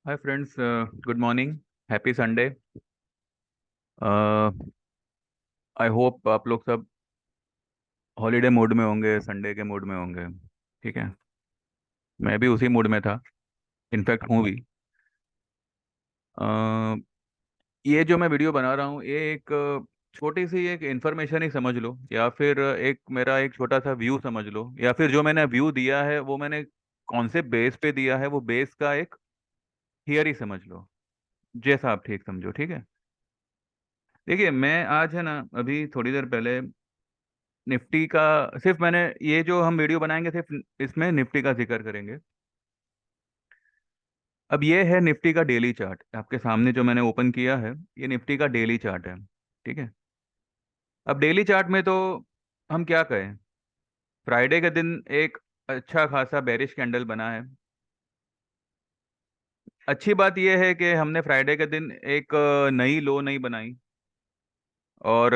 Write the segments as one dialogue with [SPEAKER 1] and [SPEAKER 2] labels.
[SPEAKER 1] Hi friends, good morning. Happy Sunday. I hope आप लोग सब हॉलीडे मूड में होंगे, संडे के मूड में होंगे। ठीक है। मैं भी उसी मूड में था, इनफैक्ट हूँ भी। अ, ये जो मैं वीडियो बना रहा हूँ, ये एक छोटी सी एक इन्फॉर्मेशन ही समझ लो, या फिर एक मेरा एक छोटा सा व्यू समझ लो, या फिर जो मैंने व्यू दिया है वो मैंने कौन से बेस पे दिया है, वो बेस का एक थियरी समझ लो। जैसा आप ठीक समझो, ठीक है। देखिए, मैं आज है ना, अभी थोड़ी देर पहले निफ्टी का, सिर्फ मैंने ये जो हम वीडियो बनाएंगे सिर्फ इसमें निफ्टी का जिक्र करेंगे। अब ये है निफ्टी का डेली चार्ट आपके सामने जो मैंने ओपन किया है। ये निफ्टी का डेली चार्ट है। ठीक है। अब डेली चार्ट में तो हम क्या कहें, फ्राइडे के दिन एक अच्छा खासा बेरिश कैंडल बना है। अच्छी बात यह है कि हमने फ्राइडे के दिन एक नई लो नहीं बनाई। और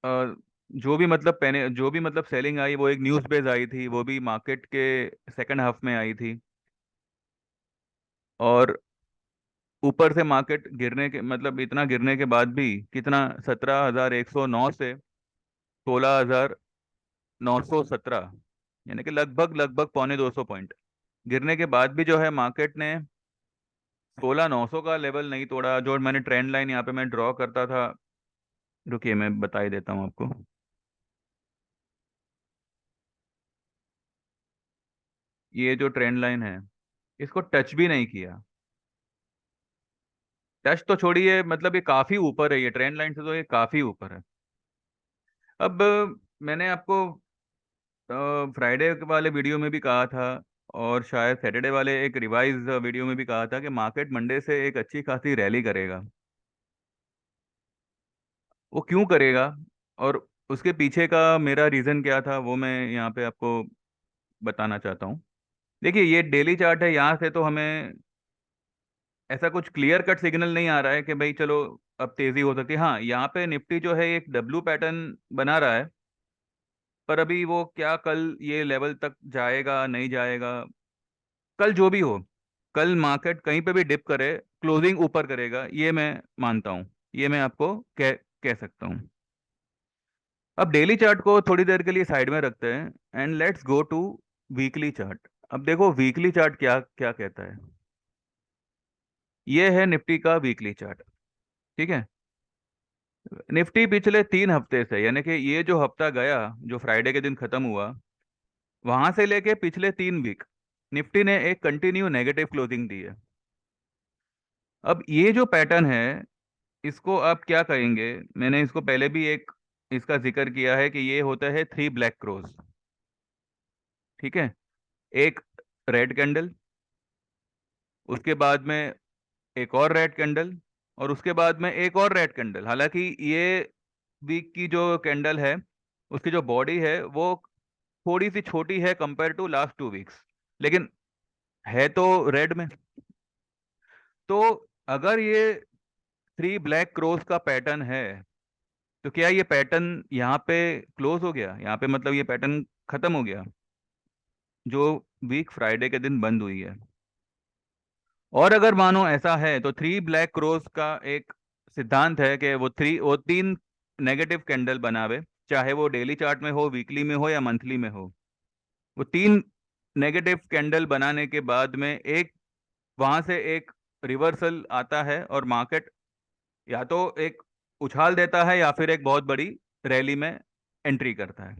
[SPEAKER 1] अ, जो भी मतलब सेलिंग आई वो एक न्यूज़ बेस आई थी, वो भी मार्केट के सेकंड हाफ में आई थी। और ऊपर से मार्केट गिरने के मतलब इतना गिरने के बाद भी कितना, 17,109 से 16,917, यानी कि लगभग लगभग पौने 200 पॉइंट गिरने के बाद भी जो है मार्केट ने 16,900 का लेवल नहीं तोड़ा। जो मैंने ट्रेंड लाइन यहाँ पे मैं ड्रॉ करता था, रुकिए मैं बता ही देता हूँ आपको। ये जो ट्रेंड लाइन है, इसको टच भी नहीं किया। टच तो छोड़िए, मतलब ये काफी ऊपर है, ये ट्रेंड लाइन से तो ये काफी ऊपर है। अब मैंने आपको फ्राइडे वाले वीडियो में भी कहा था, और शायद सैटरडे वाले एक रिवाइज वीडियो में भी कहा था कि मार्केट मंडे से एक अच्छी खासी रैली करेगा। वो क्यों करेगा और उसके पीछे का मेरा रीज़न क्या था, वो मैं यहाँ पे आपको बताना चाहता हूँ। देखिए, ये डेली चार्ट है, यहाँ से तो हमें ऐसा कुछ क्लियर कट सिग्नल नहीं आ रहा है कि भाई चलो अब तेज़ी हो सकती है। हाँ, यहाँ पे निफ्टी जो है एक डब्लू पैटर्न बना रहा है, पर अभी वो क्या कल ये लेवल तक जाएगा नहीं जाएगा, कल जो भी हो, कल मार्केट कहीं पे भी डिप करे, क्लोजिंग ऊपर करेगा, ये मैं मानता हूँ। ये मैं आपको कह सकता हूँ। अब डेली चार्ट को थोड़ी देर के लिए साइड में रखते हैं and let's go to weekly chart. अब देखो वीकली चार्ट क्या क्या कहता है। ये है निफ्टी का वीकली चार्ट। ठीक है। निफ्टी पिछले 3 हफ्ते से, यानी कि ये जो हफ्ता गया, जो फ्राइडे के दिन खत्म हुआ, वहां से लेके पिछले 3 वीक निफ्टी ने एक कंटिन्यू नेगेटिव क्लोजिंग दी है। अब ये जो पैटर्न है, इसको आप क्या कहेंगे। मैंने इसको पहले भी एक इसका जिक्र किया है कि ये होता है थ्री ब्लैक क्रोज। ठीक है। एक रेड कैंडल, उसके बाद में एक और रेड कैंडल, और उसके बाद में एक और रेड कैंडल। हालांकि ये वीक की जो कैंडल है, उसकी जो बॉडी है वो थोड़ी सी छोटी है कंपेयर टू लास्ट 2 वीक्स, लेकिन है तो रेड में। तो अगर ये थ्री ब्लैक क्रोस का पैटर्न है, तो क्या ये पैटर्न यहाँ पे क्लोज हो गया, यहाँ पे मतलब ये पैटर्न खत्म हो गया जो वीक फ्राइडे के दिन बंद हुई है। और अगर मानो ऐसा है, तो थ्री ब्लैक क्रोस का एक सिद्धांत है कि वो तीन नेगेटिव कैंडल बनावे, चाहे वो डेली चार्ट में हो, वीकली में हो या मंथली में हो। वो तीन नेगेटिव कैंडल बनाने के बाद में एक वहां से एक रिवर्सल आता है, और मार्केट या तो एक उछाल देता है या फिर एक बहुत बड़ी रैली में एंट्री करता है।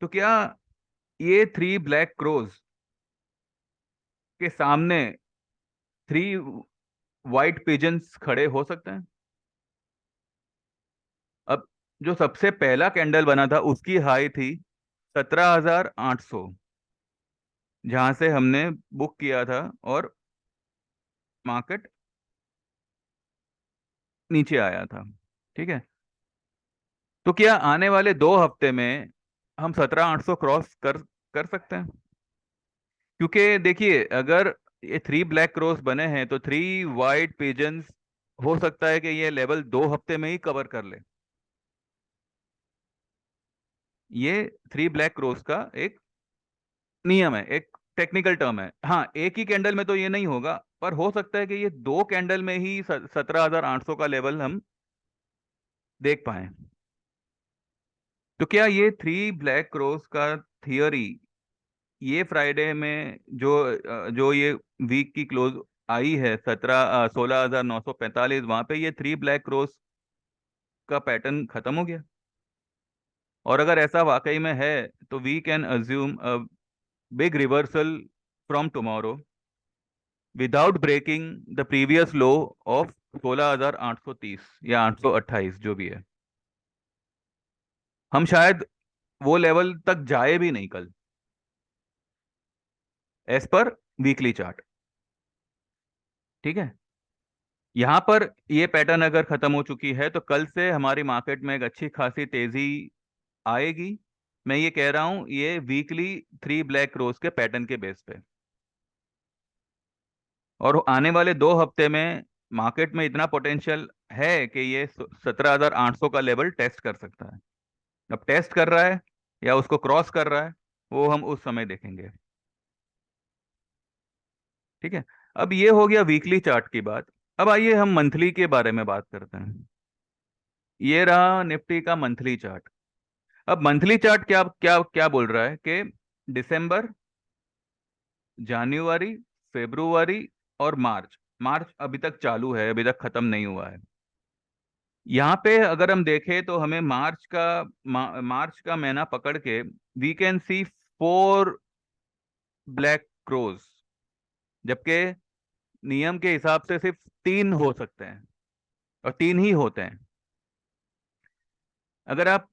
[SPEAKER 1] तो क्या ये थ्री ब्लैक क्रोज के सामने थ्री वाइट पिजन्स खड़े हो सकते हैं। अब जो सबसे पहला कैंडल बना था उसकी हाई थी 17,800, जहां से हमने बुक किया था, और मार्केट नीचे आया था। ठीक है। तो क्या आने वाले 2 हफ्ते में हम 17,800 क्रॉस कर सकते हैं? क्योंकि देखिए, अगर ये थ्री ब्लैक क्रॉस बने हैं तो थ्री वाइट पिजन्स हो सकता है कि ये लेवल 2 हफ्ते में ही कवर कर ले। ये थ्री ब्लैक क्रॉस का एक नियम है, एक टेक्निकल टर्म है, हाँ, एक ही कैंडल में तो ये नहीं होगा, पर हो सकता है कि ये दो कैंडल में ही 17,800 का लेवल हम देख पाए। तो क्या ये थ्री ब्लैक क्रॉस का थियरी ये फ्राइडे में जो ये वीक की क्लोज आई है 16,945, वहां पे ये थ्री ब्लैक क्रॉस का पैटर्न खत्म हो गया? और अगर ऐसा वाकई में है तो we can assume a big reversal from tomorrow without breaking the previous low of 16,830 या 828, जो भी है। हम शायद वो लेवल तक जाए भी नहीं कल, एज पर वीकली चार्ट। ठीक है, यहां पर ये पैटर्न अगर खत्म हो चुकी है तो कल से हमारी मार्केट में एक अच्छी खासी तेजी आएगी। मैं ये कह रहा हूं ये वीकली थ्री ब्लैक रोज के पैटर्न के बेस पे। और आने वाले 2 हफ्ते में मार्केट में इतना पोटेंशियल है कि ये 17,800 का लेवल टेस्ट कर सकता है। अब टेस्ट कर रहा है या उसको क्रॉस कर रहा है, वो हम उस समय देखेंगे। ठीक है, अब ये हो गया वीकली चार्ट की बात। अब आइए हम मंथली के बारे में बात करते हैं। ये रहा निफ्टी का मंथली चार्ट। अब मंथली चार्ट क्या क्या क्या बोल रहा है कि दिसंबर, जनवरी, फरवरी और मार्च, मार्च अभी तक चालू है, अभी तक खत्म नहीं हुआ है। यहाँ पे अगर हम देखें तो हमें मार्च का महीना पकड़ के we can see 4 black crows, जबकि नियम के हिसाब से सिर्फ 3 हो सकते हैं, और 3 ही होते हैं। अगर आप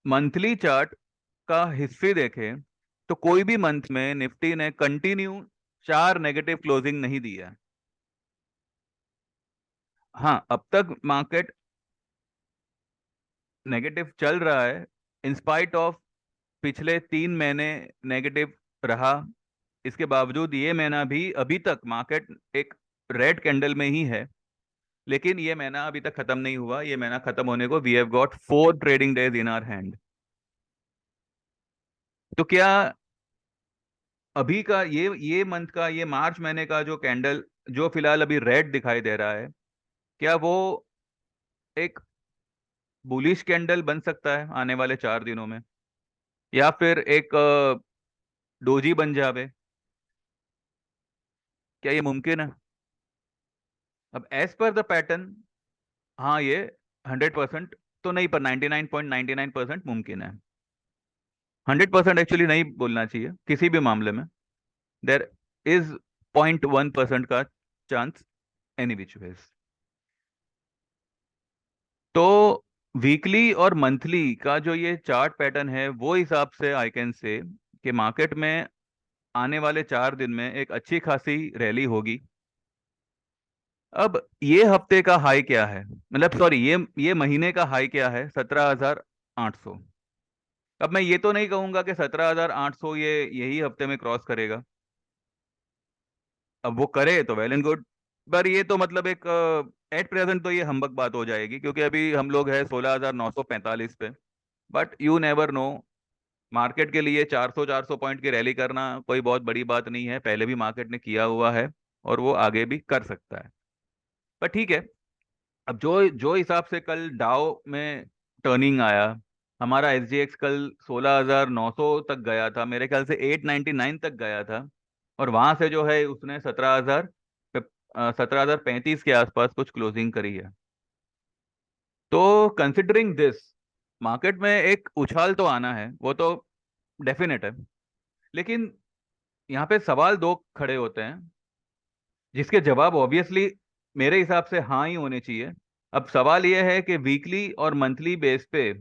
[SPEAKER 1] मंथली चार्ट का हिस्ट्री देखें तो कोई भी मंथ में निफ्टी ने कंटिन्यू 4 नेगेटिव क्लोजिंग नहीं दी है। हाँ, अब तक मार्केट नेगेटिव चल रहा है, इंस्पाइट ऑफ पिछले 3 महीने नेगेटिव रहा। इसके बावजूद ये महीना भी अभी तक मार्केट एक रेड कैंडल में ही है। लेकिन ये महीना अभी तक खत्म नहीं हुआ, ये महीना खत्म होने को we have got 4 trading days in our hand. तो क्या अभी का ये मंथ का, ये मार्च महीने का जो कैंडल, जो फिलहाल अभी रेड दिखाई दे रहा है, क्या वो एक बुलिश कैंडल बन सकता है आने वाले 4 दिनों में, या फिर एक डोजी बन जावे? क्या ये मुमकिन है? अब एज पर द पैटर्न, हाँ, ये 100% तो नहीं, पर 99.99% मुमकिन है। 100% एक्चुअली नहीं बोलना चाहिए किसी भी मामले में। देर इज 0.1% का चांस एनी विच वेज। तो वीकली और मंथली का जो ये चार्ट पैटर्न है, वो हिसाब से आई कैन से कि मार्केट में आने वाले 4 दिन में एक अच्छी खासी रैली होगी। अब ये हफ्ते का हाई क्या है, मतलब सॉरी, ये महीने का हाई क्या है? 17,800। अब मैं ये तो नहीं कहूंगा कि 17,800 ये यही हफ्ते में क्रॉस करेगा। अब वो करे तो वेल एंड गुड, पर ये तो मतलब एक एट प्रेजेंट तो ये हम्बक बात हो जाएगी, क्योंकि अभी हम लोग है 16,945 पे। But you never know, market के लिए 400 पॉइंट की रैली करना कोई बहुत बड़ी बात नहीं है, पहले भी मार्केट ने किया हुआ है और वो आगे भी कर सकता है। पर ठीक है, अब जो जो हिसाब से कल डाउ में टर्निंग आया, हमारा एसजीएक्स कल 16,900 तक गया था, मेरे ख्याल से 899 तक गया था। और वहां से जो है उसने 17,035 के आसपास कुछ क्लोजिंग करी है। तो कंसिडरिंग दिस, मार्केट में एक उछाल तो आना है, वो तो डेफिनेट है। लेकिन यहाँ पे सवाल दो खड़े होते हैं, जिसके जवाब ऑब्वियसली मेरे हिसाब से हाँ ही होने चाहिए। अब सवाल यह है कि वीकली और मंथली बेस पे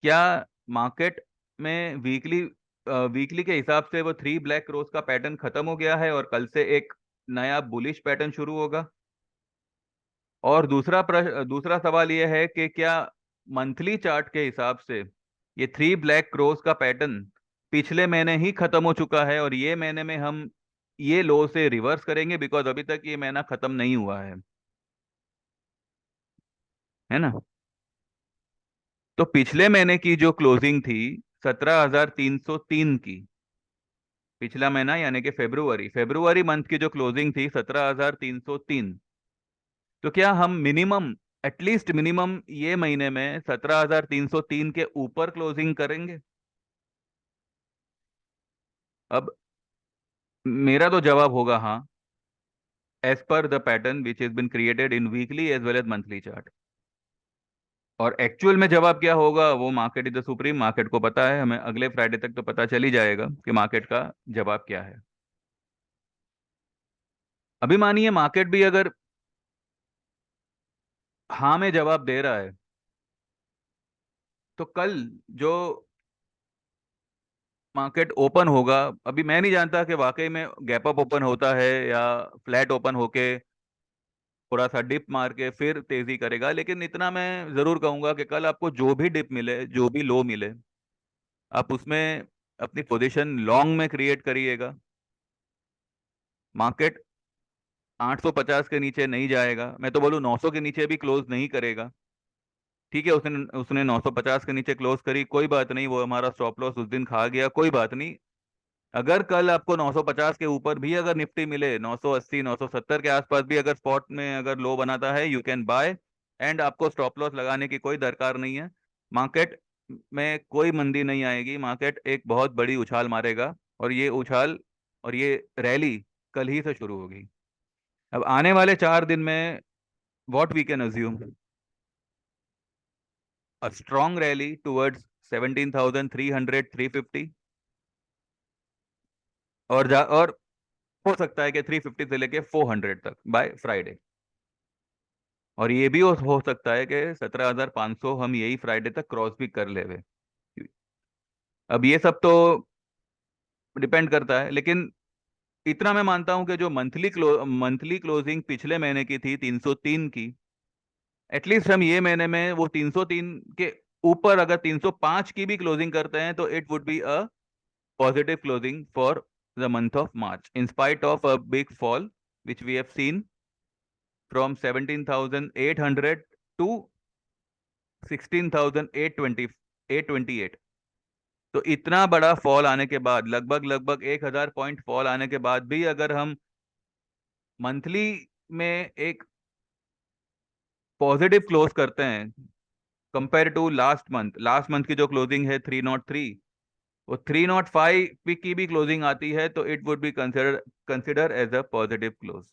[SPEAKER 1] क्या मार्केट में वीकली के हिसाब से वो थ्री ब्लैक रोज का पैटर्न खत्म हो गया है और कल से एक नया बुलिश पैटर्न शुरू होगा? और दूसरा सवाल यह है कि क्या मंथली चार्ट के हिसाब से ये थ्री ब्लैक क्रॉस का पैटर्न पिछले महीने ही खत्म हो चुका है और ये महीने में हम ये लो से रिवर्स करेंगे, बिकॉज अभी तक ये महीना खत्म नहीं हुआ है ना? तो पिछले महीने की जो क्लोजिंग थी 17,303 की, पिछला महीना यानी कि फेब्रुवरी फेब्रुवरी मंथ की जो क्लोजिंग थी 17,303। तो क्या हम मिनिमम, एटलीस्ट मिनिमम ये महीने में 17,303 के ऊपर क्लोजिंग करेंगे? अब मेरा तो जवाब होगा हाँ, as per the pattern which is been created in weekly as well as monthly chart. और एक्चुअल में जवाब क्या होगा, वो market is the supreme, market को पता है, हमें अगले फ्राइडे तक तो पता चल ही जाएगा कि मार्केट का जवाब क्या है। अभी मानिए मार्केट भी अगर हाँ में जवाब दे रहा है, तो कल जो मार्केट ओपन होगा, अभी मैं नहीं जानता कि वाकई में गैप अप ओपन होता है या फ्लैट ओपन होके थोड़ा सा डिप मार के फिर तेजी करेगा, लेकिन इतना मैं जरूर कहूंगा कि कल आपको जो भी डिप मिले, जो भी लो मिले, आप उसमें अपनी पोजीशन लॉन्ग में क्रिएट करिएगा। मार्केट 850 के नीचे नहीं जाएगा, मैं तो बोलूँ 900 के नीचे भी क्लोज नहीं करेगा। ठीक है, उसने उसने 950 के नीचे क्लोज करी, कोई बात नहीं, वो हमारा स्टॉप लॉस उस दिन खा गया, कोई बात नहीं। अगर कल आपको 950 के ऊपर भी अगर निफ्टी मिले, 980 970 के आसपास भी अगर स्पॉट में अगर लो बनाता है, यू कैन बाय। एंड आपको स्टॉप लॉस लगाने की कोई दरकार नहीं है। मार्केट में कोई मंदी नहीं आएगी, मार्केट एक बहुत बड़ी उछाल मारेगा, और ये उछाल और ये रैली कल ही से शुरू होगी। अब आने वाले 4 दिन में what we can assume, a strong rally towards 17,300 350, और हो सकता है कि 350 से लेके 400 तक बाय फ्राइडे। और ये भी हो सकता है कि 17,500 हम यही फ्राइडे तक क्रॉस भी कर लेवे। अब ये सब तो डिपेंड करता है, लेकिन इतना मैं मानता हूं कि जो मंथली क्लोजिंग पिछले महीने की थी 303 की, एटलीस्ट हम ये महीने में वो 303 के ऊपर अगर 305 की भी क्लोजिंग करते हैं, तो it would be a positive closing for the month of March, in spite of a big fall which we have seen from 17,800 to 16,828। तो इतना बड़ा फॉल आने के बाद, लगभग लगभग 1,000 पॉइंट फॉल आने के बाद भी अगर हम मंथली में एक पॉजिटिव क्लोज करते हैं कंपेयर टू लास्ट मंथ की जो क्लोजिंग है 303, वो 305 की भी क्लोजिंग आती है, तो it would be consider as a positive close.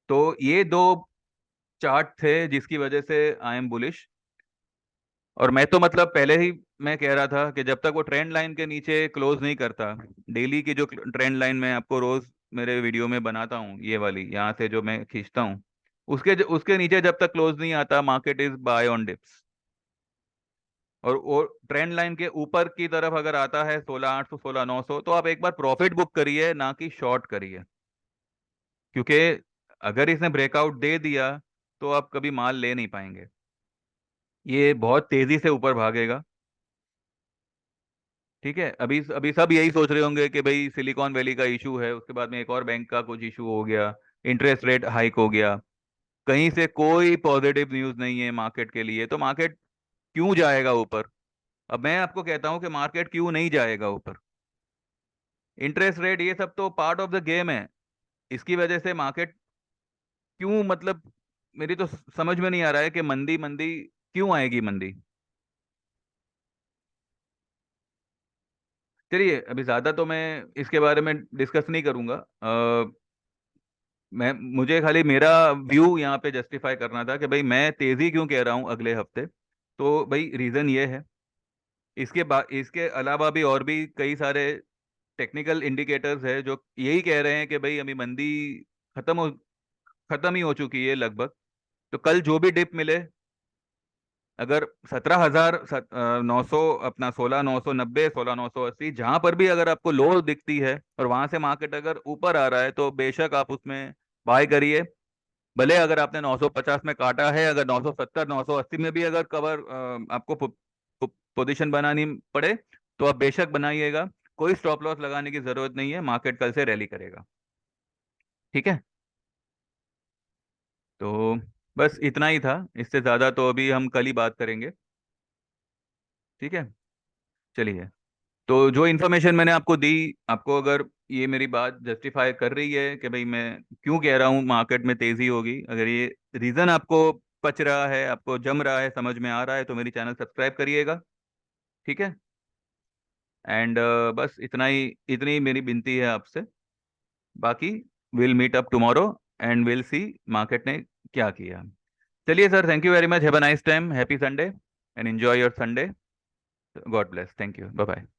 [SPEAKER 1] तो ये दो चार्ट थे जिसकी वजह से आई एम बुलिश। और मैं तो मतलब पहले ही मैं कह रहा था कि जब तक वो ट्रेंड लाइन के नीचे क्लोज नहीं करता, डेली की जो ट्रेंड लाइन मैं आपको रोज मेरे वीडियो में बनाता हूँ, ये वाली यहाँ से जो मैं खींचता हूँ, उसके नीचे जब तक क्लोज नहीं आता, market is by on dips. और वो ट्रेंड लाइन के ऊपर की तरफ अगर आता है 16,800 16,900, तो आप एक बार प्रॉफिट बुक करिए, ना कि शॉर्ट करिए। क्योंकि अगर इसने ब्रेकआउट दे दिया, तो आप कभी माल ले नहीं पाएंगे, ये बहुत तेजी से ऊपर भागेगा। ठीक है, अभी अभी सब यही सोच रहे होंगे कि भाई सिलिकॉन वैली का इशू है, उसके बाद में एक और बैंक का कुछ इशू हो गया, इंटरेस्ट रेट हाइक हो गया, कहीं से कोई पॉजिटिव न्यूज नहीं है मार्केट के लिए, तो मार्केट क्यों जाएगा ऊपर? अब मैं आपको कहता हूं कि मार्केट क्यों नहीं जाएगा ऊपर। इंटरेस्ट रेट ये सब तो पार्ट ऑफ द गेम है, इसकी वजह से मार्केट क्यों, मतलब मेरी तो समझ में नहीं आ रहा है कि मंदी मंदी क्यों आएगी मंदी। चलिए, अभी ज्यादा तो मैं इसके बारे में डिस्कस नहीं करूंगा। मुझे खाली मेरा व्यू यहाँ पे जस्टिफाई करना था कि भाई मैं तेजी क्यों कह रहा हूँ अगले हफ्ते। तो भाई रीजन ये है, इसके अलावा भी और भी कई सारे टेक्निकल इंडिकेटर्स है जो यही कह रहे हैं कि भाई अभी मंदी खत्म हो खत्म ही हो चुकी है लगभग। तो कल जो भी डिप मिले, अगर 17,900, अपना 16,990 16,980, जहां पर भी अगर आपको लो दिखती है और वहां से मार्केट अगर ऊपर आ रहा है, तो बेशक आप उसमें बाय करिए। भले अगर आपने 950 में काटा है, अगर 970 980 में भी अगर कवर आपको पोजीशन बनानी पड़े, तो आप बेशक बनाइएगा। कोई स्टॉप लॉस लगाने की जरूरत नहीं है, मार्केट कल से रैली करेगा। ठीक है, तो बस इतना ही था, इससे ज्यादा तो अभी हम कल ही बात करेंगे। ठीक है, चलिए। तो जो इन्फॉर्मेशन मैंने आपको दी, आपको अगर ये मेरी बात जस्टिफाई कर रही है कि भाई मैं क्यों कह रहा हूँ मार्केट में तेजी होगी, अगर ये रीजन आपको पच रहा है, आपको जम रहा है, समझ में आ रहा है, तो मेरी चैनल सब्सक्राइब करिएगा। ठीक है। एंड बस इतनी ही मेरी विनती है आपसे। बाकी will meet up tomorrow and will see market ने क्या किया। चलिए sir, thank you very much, have a nice time, happy Sunday and enjoy your Sunday. God bless, thank you, bye bye.